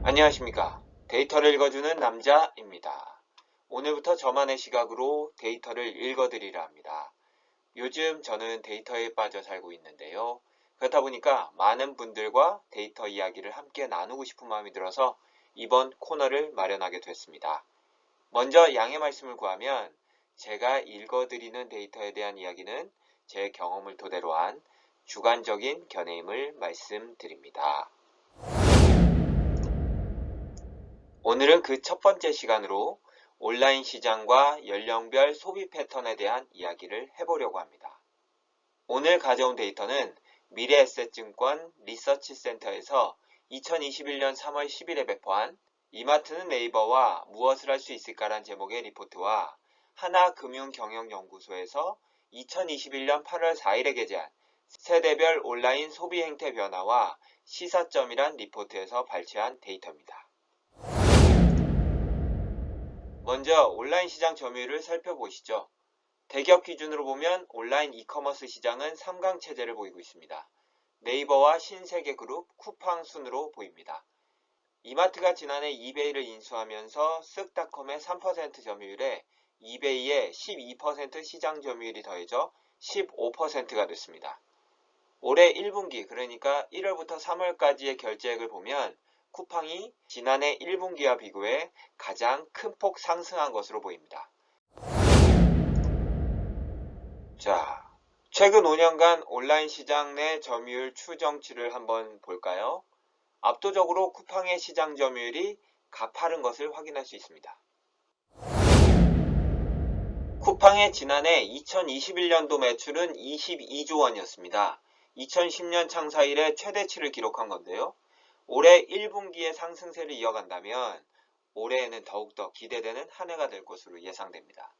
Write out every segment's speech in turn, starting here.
안녕하십니까. 데이터를 읽어주는 남자입니다. 오늘부터 저만의 시각으로 데이터를 읽어드리려 합니다. 요즘 저는 데이터에 빠져 살고 있는데요. 그렇다 보니까 많은 분들과 데이터 이야기를 함께 나누고 싶은 마음이 들어서 이번 코너를 마련하게 됐습니다. 먼저 양해 말씀을 구하면 제가 읽어드리는 데이터에 대한 이야기는 제 경험을 토대로 한 주관적인 견해임을 말씀드립니다. 오늘은 그 첫 번째 시간으로 온라인 시장과 연령별 소비 패턴에 대한 이야기를 해보려고 합니다. 오늘 가져온 데이터는 미래에셋증권 리서치센터에서 2021년 3월 10일에 배포한 이마트는 네이버와 무엇을 할 수 있을까란 제목의 리포트와 하나금융경영연구소에서 2021년 8월 4일에 게재한 세대별 온라인 소비 행태 변화와 시사점이란 리포트에서 발췌한 데이터입니다. 먼저 온라인 시장 점유율을 살펴보시죠. 대기업 기준으로 보면 온라인 이커머스 시장은 3강 체제를 보이고 있습니다. 네이버와 신세계그룹, 쿠팡 순으로 보입니다. 이마트가 지난해 이베이를 인수하면서 쓱닷컴의 3% 점유율에 이베이의 12% 시장 점유율이 더해져 15%가 됐습니다. 올해 1분기 그러니까 1월부터 3월까지의 결제액을 보면 쿠팡이 지난해 1분기와 비교해 가장 큰 폭 상승한 것으로 보입니다. 자, 최근 5년간 온라인 시장 내 점유율 추정치를 한번 볼까요? 압도적으로 쿠팡의 시장 점유율이 가파른 것을 확인할 수 있습니다. 쿠팡의 지난해 2021년도 매출은 22조 원이었습니다. 2010년 창사 이래 최대치를 기록한 건데요. 올해 1분기의 상승세를 이어간다면 올해에는 더욱더 기대되는 한 해가 될 것으로 예상됩니다.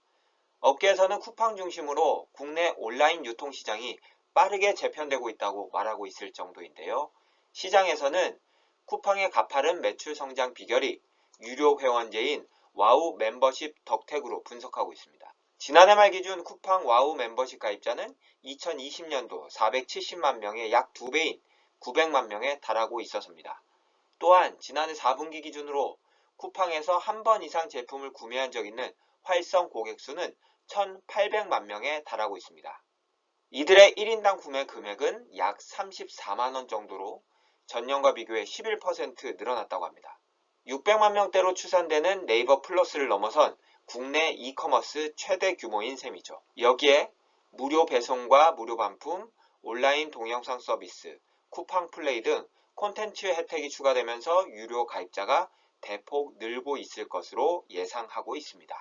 업계에서는 쿠팡 중심으로 국내 온라인 유통시장이 빠르게 재편되고 있다고 말하고 있을 정도인데요. 시장에서는 쿠팡의 가파른 매출 성장 비결이 유료 회원제인 와우 멤버십 덕택으로 분석하고 있습니다. 지난해 말 기준 쿠팡 와우 멤버십 가입자는 2020년도 470만 명의 약 2배인 900만 명에 달하고 있었습니다. 또한 지난해 4분기 기준으로 쿠팡에서 한 번 이상 제품을 구매한 적 있는 활성 고객 수는 1,800만 명에 달하고 있습니다. 이들의 1인당 구매 금액은 약 34만원 정도로 전년과 비교해 11% 늘어났다고 합니다. 600만 명대로 추산되는 네이버 플러스를 넘어선 국내 이커머스 최대 규모인 셈이죠. 여기에 무료 배송과 무료 반품, 온라인 동영상 서비스, 쿠팡 플레이 등 콘텐츠 혜택이 추가되면서 유료 가입자가 대폭 늘고 있을 것으로 예상하고 있습니다.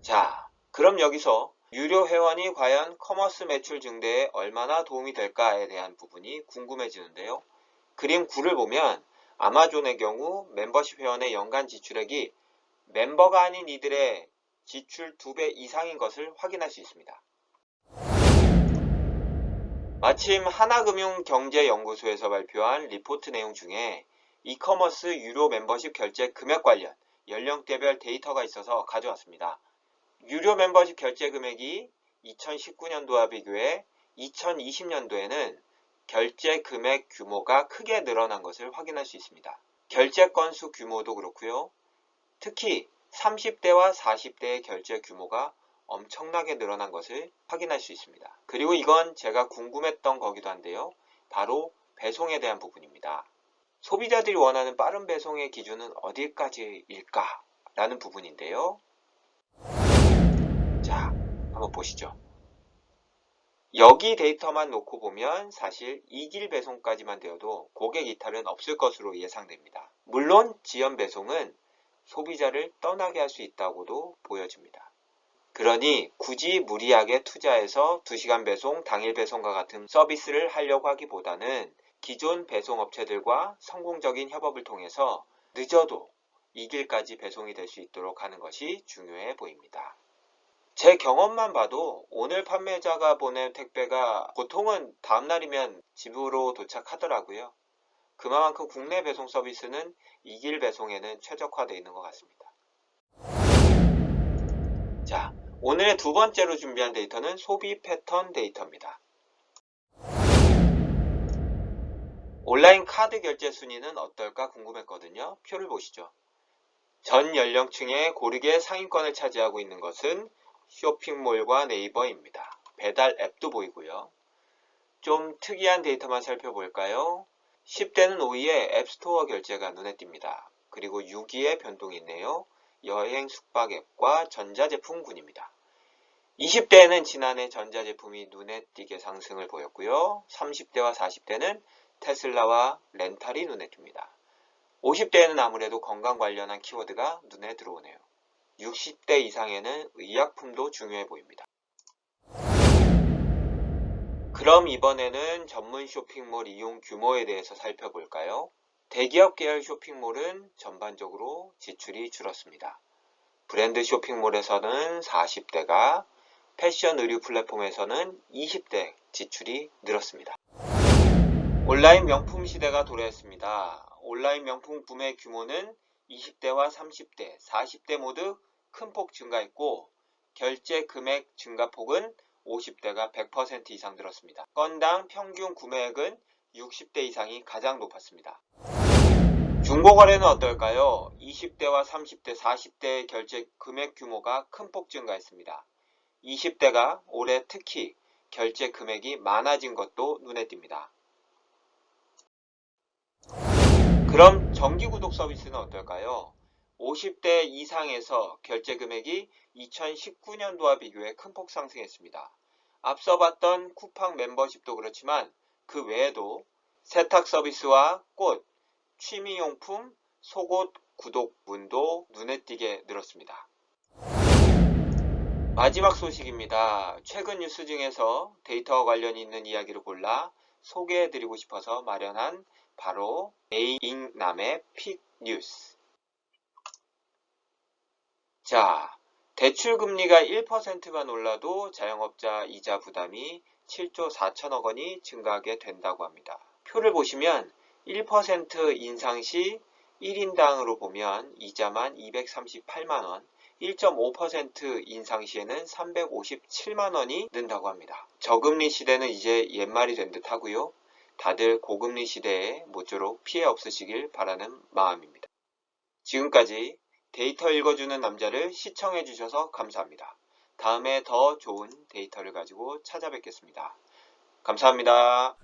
자, 그럼 여기서 유료 회원이 과연 커머스 매출 증대에 얼마나 도움이 될까에 대한 부분이 궁금해지는데요. 그림 9를 보면 아마존의 경우 멤버십 회원의 연간 지출액이 멤버가 아닌 이들의 지출 2배 이상인 것을 확인할 수 있습니다. 마침 하나금융경제연구소에서 발표한 리포트 내용 중에 이커머스 유료 멤버십 결제 금액 관련 연령대별 데이터가 있어서 가져왔습니다. 유료 멤버십 결제 금액이 2019년도와 비교해 2020년도에는 결제 금액 규모가 크게 늘어난 것을 확인할 수 있습니다. 결제 건수 규모도 그렇고요. 특히 30대와 40대의 결제 규모가 엄청나게 늘어난 것을 확인할 수 있습니다. 그리고 이건 제가 궁금했던 거기도 한데요. 바로 배송에 대한 부분입니다. 소비자들이 원하는 빠른 배송의 기준은 어디까지일까? 라는 부분인데요. 자, 한번 보시죠. 여기 데이터만 놓고 보면 사실 2길 배송까지만 되어도 고객 이탈은 없을 것으로 예상됩니다. 물론 지연 배송은 소비자를 떠나게 할 수 있다고도 보여집니다. 그러니 굳이 무리하게 투자해서 2시간 배송, 당일 배송과 같은 서비스를 하려고 하기보다는 기존 배송업체들과 성공적인 협업을 통해서 늦어도 2길까지 배송이 될 수 있도록 하는 것이 중요해 보입니다. 제 경험만 봐도 오늘 판매자가 보낸 택배가 보통은 다음날이면 집으로 도착하더라고요. 그만큼 국내 배송 서비스는 2길 배송에는 최적화되어 있는 것 같습니다. 자, 오늘의 두 번째로 준비한 데이터는 소비 패턴 데이터입니다. 온라인 카드 결제 순위는 어떨까 궁금했거든요. 표를 보시죠. 전 연령층에 고르게 상위권을 차지하고 있는 것은 쇼핑몰과 네이버입니다. 배달 앱도 보이고요. 좀 특이한 데이터만 살펴볼까요? 10대는 5위에 앱스토어 결제가 눈에 띕니다. 그리고 6위에 변동이 있네요. 여행 숙박 앱과 전자제품군입니다. 20대에는 지난해 전자제품이 눈에 띄게 상승을 보였고요. 30대와 40대는 테슬라와 렌탈이 눈에 띕니다. 50대에는 아무래도 건강 관련한 키워드가 눈에 들어오네요. 60대 이상에는 의약품도 중요해 보입니다. 그럼 이번에는 전문 쇼핑몰 이용 규모에 대해서 살펴볼까요? 대기업 계열 쇼핑몰은 전반적으로 지출이 줄었습니다. 브랜드 쇼핑몰에서는 40대가, 패션 의류 플랫폼에서는 20대 지출이 늘었습니다. 온라인 명품 시대가 도래했습니다. 온라인 명품 구매 규모는 20대와 30대, 40대 모두 큰 폭 증가했고 결제 금액 증가폭은 50대가 100% 이상 늘었습니다. 건당 평균 구매액은 60대 이상이 가장 높았습니다. 중고거래는 어떨까요? 20대와 30대, 40대의 결제 금액 규모가 큰 폭 증가했습니다. 20대가 올해 특히 결제 금액이 많아진 것도 눈에 띕니다. 그럼 정기구독 서비스는 어떨까요? 50대 이상에서 결제 금액이 2019년도와 비교해 큰 폭 상승했습니다. 앞서 봤던 쿠팡 멤버십도 그렇지만 그 외에도 세탁 서비스와 꽃, 취미용품, 속옷 구독문도 눈에 띄게 늘었습니다. 마지막 소식입니다. 최근 뉴스 중에서 데이터와 관련이 있는 이야기를 골라 소개해드리고 싶어서 마련한 바로 A잉남의 픽 뉴스. 자, 대출금리가 1%만 올라도 자영업자 이자 부담이 7조 4천억 원이 증가하게 된다고 합니다. 표를 보시면 1% 인상 시 1인당으로 보면 이자만 238만 원, 1.5% 인상 시에는 357만 원이 는다고 합니다. 저금리 시대는 이제 옛말이 된 듯 하고요. 다들 고금리 시대에 모쪼록 피해 없으시길 바라는 마음입니다. 지금까지 데이터 읽어주는 남자를 시청해주셔서 감사합니다. 다음에 더 좋은 데이터를 가지고 찾아뵙겠습니다. 감사합니다.